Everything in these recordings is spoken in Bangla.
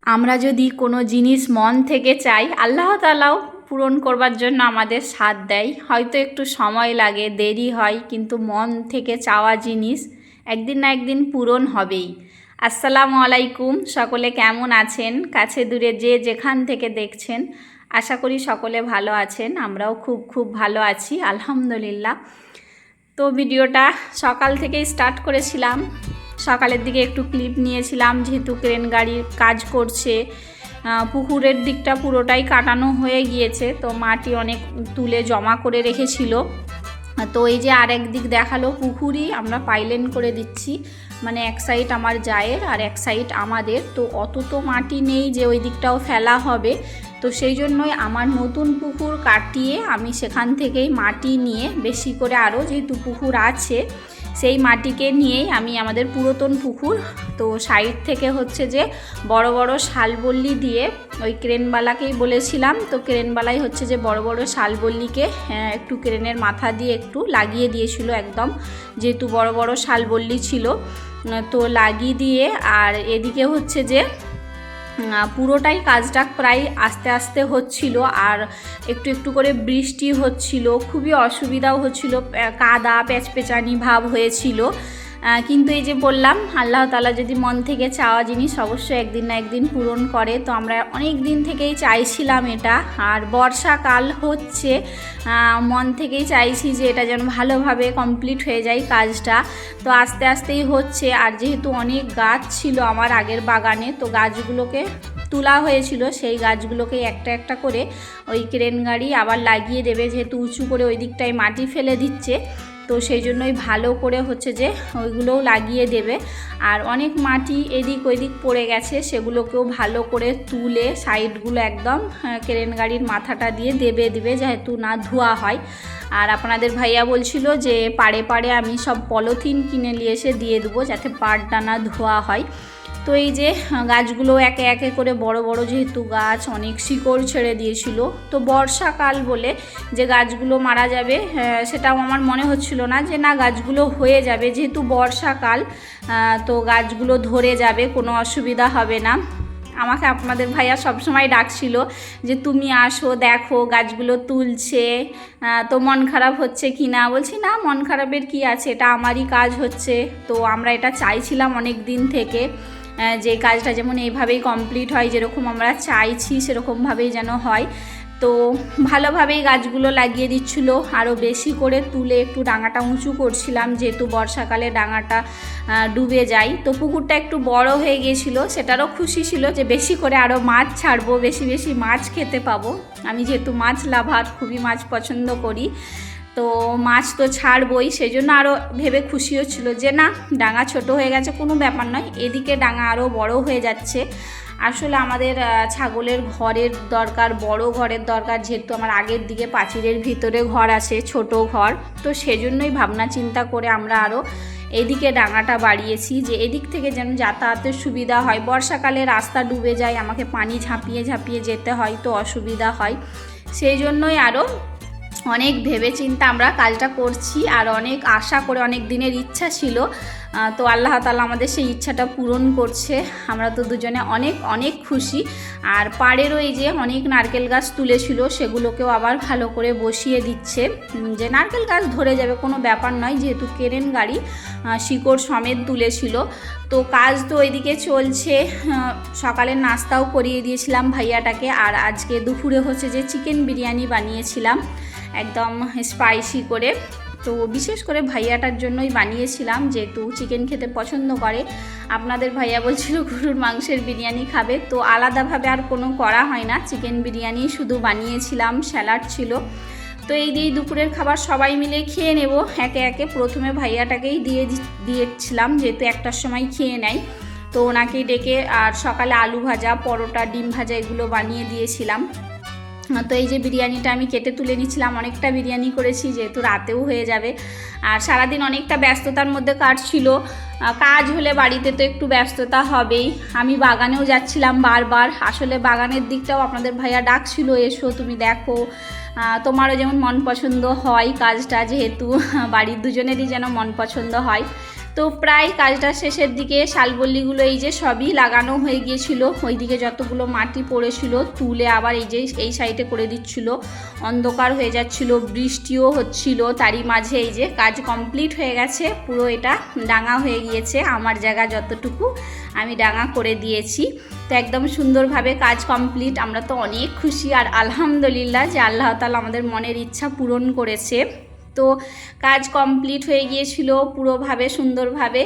আমরা যদি কোনো জিনিস মন থেকে চাই, আল্লাহ তাআলাও পূরণ করবার জন্য আমাদের সাথ দেয়। হয়তো একটু সময় লাগে, দেরি হয়, কিন্তু মন থেকে চাওয়া জিনিস একদিন না একদিন পূরণ হবেই। আসসালামু আলাইকুম, সকলে কেমন আছেন? কাছে দূরে যে যেখান থেকে দেখছেন, আশা করি সকলে ভালো আছেন। আমরাও খুব খুব ভালো আছি, আলহামদুলিল্লাহ। তো ভিডিওটা সকাল থেকেই স্টার্ট করেছিলাম। সকালের দিকে একটু ক্লিপ নিয়েছিলাম, যেহেতু ক্রেন গাড়ির কাজ করছে। পুকুরের দিকটা পুরোটাই কাটানো হয়ে গিয়েছে, তো মাটি অনেক তুলে জমা করে রেখেছিল। তো এই যে আরেক দিক দেখালো পুকুরই আমরা পাইলেন করে দিচ্ছি, মানে এক সাইড আমার জায়ের আর এক সাইড আমাদের। তো অত তো মাটি নেই যে ওই দিকটাও ফেলা হবে, তো সেই জন্যই আমার নতুন পুকুর কাটিয়ে আমি সেখান থেকেই মাটি নিয়ে বেশি করে, আরও যেহেতু পুকুর আছে সেই মাটিকে নিয়েই আমি আমাদের পুরাতন পুকুর, তো সাইড থেকে হচ্ছে যে বড় বড় শালবল্লি দিয়ে, ওই ক্রেনবালাকেই বলেছিলাম, তো ক্রেনবালাই হচ্ছে যে বড় বড় শালবল্লিকে একটু ক্রেনের মাথা দিয়ে একটু লাগিয়ে দিয়েছিল একদম, যেহেতু বড় বড় শালবল্লি ছিল, তো লাগিয়ে দিয়ে। আর এদিকে হচ্ছে যে পুরোটাই কাজটা প্রায় আস্তে আস্তে হচ্ছিল, আর একটু একটু করে বৃষ্টি হচ্ছিল, খুবই অসুবিধাও হচ্ছিল, কাদা প্যাচপেচানি ভাব হয়েছিল। কিন্তু এই যে বললাম, আল্লাহ তাআলা যদি মন থেকে চাওয়া জিনিস অবশ্যই একদিন না একদিন পূরণ করে। তো আমরা অনেক দিন থেকেই চাইছিলাম এটা, আর বর্ষাকাল হচ্ছে, মন থেকেই চাইছি যে এটা যেন ভালোভাবে কমপ্লিট হয়ে যায় কাজটা। তো আস্তে আস্তেই হচ্ছে। আর যেহেতু অনেক গাছ ছিল আমার আগের বাগানে, তো গাছগুলোকে তোলা হয়েছিল, সেই গাছগুলোকে একটা একটা করে ওই ক্রেন গাড়ি আবার লাগিয়ে দেবে, যেহেতু উঁচু করে ওই দিকটায় মাটি ফেলে দিচ্ছে, তো সেই জন্যই ভালো করে হচ্ছে যে ওইগুলোও লাগিয়ে দেবে। আর অনেক মাটি এদিক ওইদিক পড়ে গেছে, সেগুলোকেও ভালো করে তুলে সাইডগুলো একদম ক্রেন গাড়ির মাথাটা দিয়ে দেবে, যেহেতু না ধোয়া হয়। আর আপনাদের ভাইয়া বলছিল যে পাড়ে পাড়ে আমি সব পলিথিন কিনে নিয়ে এসে দিয়ে দেবো, যাতে পাড়টা না ধোয়া হয়। তো এই যে গাছগুলো একে একে করে বড় বড়, যেহেতু গাছ অনেক শিকড় ছেড়ে দিয়েছিল, তো বর্ষাকাল বলে যে গাছগুলো মারা যাবে সেটাও আমার মনে হচ্ছিল না, যে না গাছগুলো হয়ে যাবে, যেহেতু বর্ষাকাল, তো গাছগুলো ধরে যাবে, কোনো অসুবিধা হবে না। আমাকে আপনাদের ভাইয়া সবসময় ডাকছিল যে তুমি আসো, দেখো গাছগুলো তুলছে, তো মন খারাপ হচ্ছে কি না। বলছি না, মন খারাপের কি আছে, এটা আমারই কাজ হচ্ছে। তো আমরা এটা চাইছিলাম অনেক দিন থেকে, যে কাজটা যেমন এইভাবেই কমপ্লিট হয়, যেরকম আমরা চাইছি সেরকমভাবেই যেন হয়। তো ভালোভাবেই গাছগুলো লাগিয়ে দিচ্ছিল, আরও বেশি করে তুলে একটু ডাঙাটা উঁচু করছিলাম, যেহেতু বর্ষাকালে ডাঙাটা ডুবে যায়। তো পুকুরটা একটু বড় হয়ে গিয়েছিল, সেটারও খুশি ছিল যে বেশি করে আরও মাছ ছাড়বো, বেশি বেশি মাছ খেতে পাবো। আমি যেহেতু মাছ লাভার, খুবই মাছ পছন্দ করি, তো মাছ তো ছাড়বই, সেই জন্য আরও ভেবে খুশি হচ্ছিল যে না, ডাঙা ছোট হয়ে গেছে কোনো ব্যাপার নয়, এদিকে ডাঙা আরও বড় হয়ে যাচ্ছে। আসলে আমাদের ছাগলের ঘরের দরকার, বড় ঘরের দরকার, যেহেতু আমার আগের দিকে পাঁচিলের ভিতরে ঘর আছে, ছোট ঘর, তো সেজন্যই ভাবনা চিন্তা করে আমরা আরও এদিকে ডাঙাটা বাড়িয়েছি, যে এদিক থেকে যেন যাতায়াতের সুবিধা হয়। বর্ষাকালে রাস্তা ডুবে যায়, আমাকে পানি ঝাঁপিয়ে ঝাঁপিয়ে যেতে হয়, তো অসুবিধা হয়, সেই জন্যই আরও অনেক ভেবে চিন্তা আমরা কাজটা করছি। আর অনেক আশা করে, অনেক দিনের ইচ্ছা ছিল, তো আল্লাহ তাআলা আমাদের সেই ইচ্ছাটা পূরণ করছে। আমরা তো দুজনে অনেক অনেক খুশি। আর পাড়েরও এই যে অনেক নারকেল গাছ তুলেছিল, সেগুলোকেও আবার ভালো করে বসিয়ে দিচ্ছে, যে নারকেল গাছ ধরে যাবে কোনো ব্যাপার নয়, যেহেতু ক্রেন গাড়ি শিকড় সমেত তুলেছিল। তো কাজ তো ওইদিকে চলছে। সকালের নাস্তাও করিয়ে দিয়েছিলাম ভাইয়াটাকে, আর আজকে দুপুরে হচ্ছে যে চিকেন বিরিয়ানি বানিয়েছিলাম একদম স্পাইসি করে। তো বিশেষ করে ভাইয়াটার জন্যই বানিয়েছিলাম, যেহেতু চিকেন খেতে পছন্দ করে। আপনাদের ভাইয়া বলছিল গরুর মাংসের বিরিয়ানি খাবে, তো আলাদাভাবে আর কোনো করা হয় না, চিকেন বিরিয়ানি শুধু বানিয়েছিলাম, স্যালাড ছিল। তো এই দিয়ে দুপুরের খাবার সবাই মিলে খেয়ে নেব একে একে। প্রথমে ভাইয়াটাকেই দিয়েছিলাম, যেহেতু একটার সময় খেয়ে নেয়, তো ওনাকেই ডেকে। আর সকালে আলু ভাজা, পরোটা, ডিম ভাজা এগুলো বানিয়ে দিয়েছিলাম। তো এই যে বিরিয়ানিটা আমি কেটে তুলে নিচ্ছিলাম, অনেকটা বিরিয়ানি করেছি, যেহেতু রাতেও হয়ে যাবে। আর সারাদিন অনেকটা ব্যস্ততার মধ্যে কাটছিল, কাজ হলে বাড়িতে তো একটু ব্যস্ততা হবেই। আমি বাগানেও যাচ্ছিলাম বারবার, আসলে বাগানের দিকটাও আপনাদের ভাইয়া ডাকছিল, এসো তুমি দেখো, তোমারও যেমন মন পছন্দ হয় কাজটা, যেহেতু বাড়ির দুজনেরই যেন মন পছন্দ হয়। তো প্রায় কাজটা শেষের দিকে। শালবল্লিগুলো এই যে সবই লাগানো হয়ে গিয়েছিল, ওইদিকে যতগুলো মাটি পড়েছিল তুলে আবার এই যে এই সাইডে করে দিচ্ছিল। অন্ধকার হয়ে যাচ্ছিল, বৃষ্টিও হচ্ছিল, তারই মাঝে এই যে কাজ কমপ্লিট হয়ে গেছে। পুরো এটা ডাঙা হয়ে গিয়েছে, আমার জায়গা যতটুকু আমি ডাঙা করে দিয়েছি। তো একদম সুন্দরভাবে কাজ কমপ্লিট। আমরা তো অনেক খুশি আর আলহামদুলিল্লাহ যে আল্লাহ তাআলা আমাদের মনের ইচ্ছা পূরণ করেছে। তো কাজ কমপ্লিট হয়ে গিয়েছিল পুরোভাবে সুন্দরভাবে।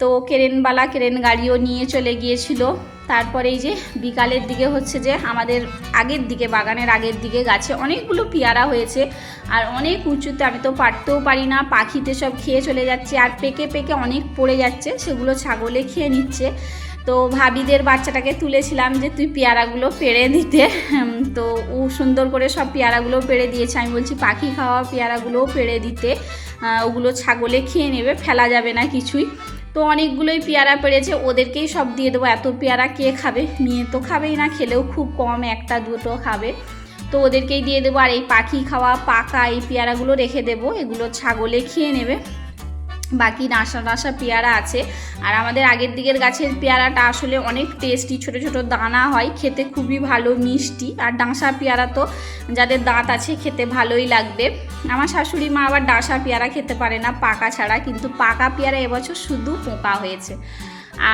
তো ক্রেনওয়ালা ক্রেন গাড়িও নিয়ে চলে গিয়েছিল। তারপরে এই যে বিকালের দিকে হচ্ছে যে আমাদের আগের দিকে, বাগানের আগের দিকে গাছে অনেকগুলো পেয়ারা হয়েছে আর অনেক উঁচুতে, আমি তো পারতেও পারি না, পাখিতে সব খেয়ে চলে যাচ্ছে আর পেকে পেকে অনেক পড়ে যাচ্ছে, সেগুলো ছাগলে খেয়ে নিচ্ছে। তো ভাবিদের বাচ্চাটাকে তুলেছিলাম যে তুই পেয়ারাগুলো পেড়ে দিতে, তো ও সুন্দর করে সব পেয়ারাগুলো পেড়ে দিয়েছে। আমি বলছি পাখি খাওয়া পেয়ারাগুলোও পেড়ে দিতে, ওগুলো ছাগলে খেয়ে নেবে, ফেলা যাবে না কিছুই। তো অনেকগুলোই পেয়ারা পেড়েছে, ওদেরকেই সব দিয়ে দেবো। এত পেয়ারা কে খাবে, মেয়ে তো খাবেই না, খেলেও খুব কম, একটা দুটো খাবে, তো ওদেরকেই দিয়ে দেবো। আর এই পাখি খাওয়া পাকা এই পেয়ারাগুলো রেখে দেবো, এগুলো ছাগলে খেয়ে নেবে। বাকি ডাঁসা ডাঁসা পেয়ারা আছে। আর আমাদের আগের দিকের গাছের পেয়ারাটা আসলে অনেক টেস্টি, ছোট ছোট দানা হয়, খেতে খুবই ভালো, মিষ্টি। আর ডাঁসা পেয়ারা তো যাদের দাঁত আছে খেতে ভালোই লাগবে। আমার শাশুড়ি মা আবার ডাঁসা পেয়ারা খেতে পারে না পাকা ছাড়া, কিন্তু পাকা পেয়ারা এবছর শুধু পোকা হয়েছে।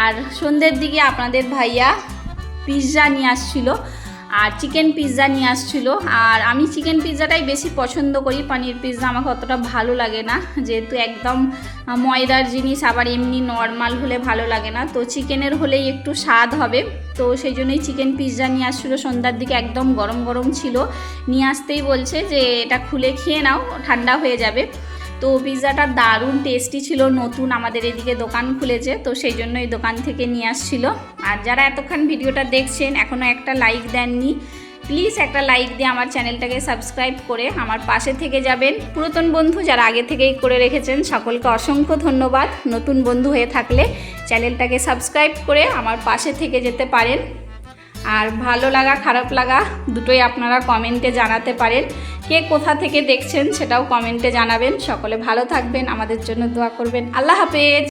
আর সন্ধ্যের দিকে আপনাদের ভাইয়া পিৎজা নিয়ে আসছিল আর চিকেন পিৎজা নিয়ে আসছিল। আর আমি চিকেন পিৎজাটাই বেশি পছন্দ করি, পনির পিৎজা আমাকে অতটা ভালো লাগে না, যেহেতু একদম ময়দার জিনিস, আবার এমনি নর্মাল হলে ভালো লাগে না। তো চিকেনের হলেই একটু স্বাদ হবে, তো সেই জন্যই চিকেন পিৎজা নিয়ে আসছিলো সন্ধ্যার দিকে, একদম গরম গরম ছিল। নিয়ে আসতেই বলছে যে এটা খুলে খেয়ে নাও, ঠান্ডা হয়ে যাবে। তো পিৎজাটা দারুণ টেস্টি ছিল, নতুন আমাদের এদিকে দোকান খুলেছে, তো সেই জন্য এই দোকান থেকে নিয়ে আসছিল। আর যারা এতক্ষণ ভিডিওটা দেখছেন এখনও একটা লাইক দেননি, প্লিজ একটা লাইক দিয়ে আমার চ্যানেলটাকে সাবস্ক্রাইব করে আমার পাশে থেকে যাবেন। পুরাতন বন্ধু যারা আগে থেকেই করে রেখেছেন সকলকে অসংখ্য ধন্যবাদ। নতুন বন্ধু হয়ে থাকলে চ্যানেলটাকে সাবস্ক্রাইব করে আমার পাশে থেকে যেতে পারেন। আর ভালো লাগা খারাপ লাগা দুটোই আপনারা কমেন্টে জানাতে পারেন। কে কোথা থেকে দেখছেন সেটাও কমেন্টে জানাবেন। সকলে ভালো থাকবেন, আমাদের জন্য দোয়া করবেন। আল্লাহ হাফেজ।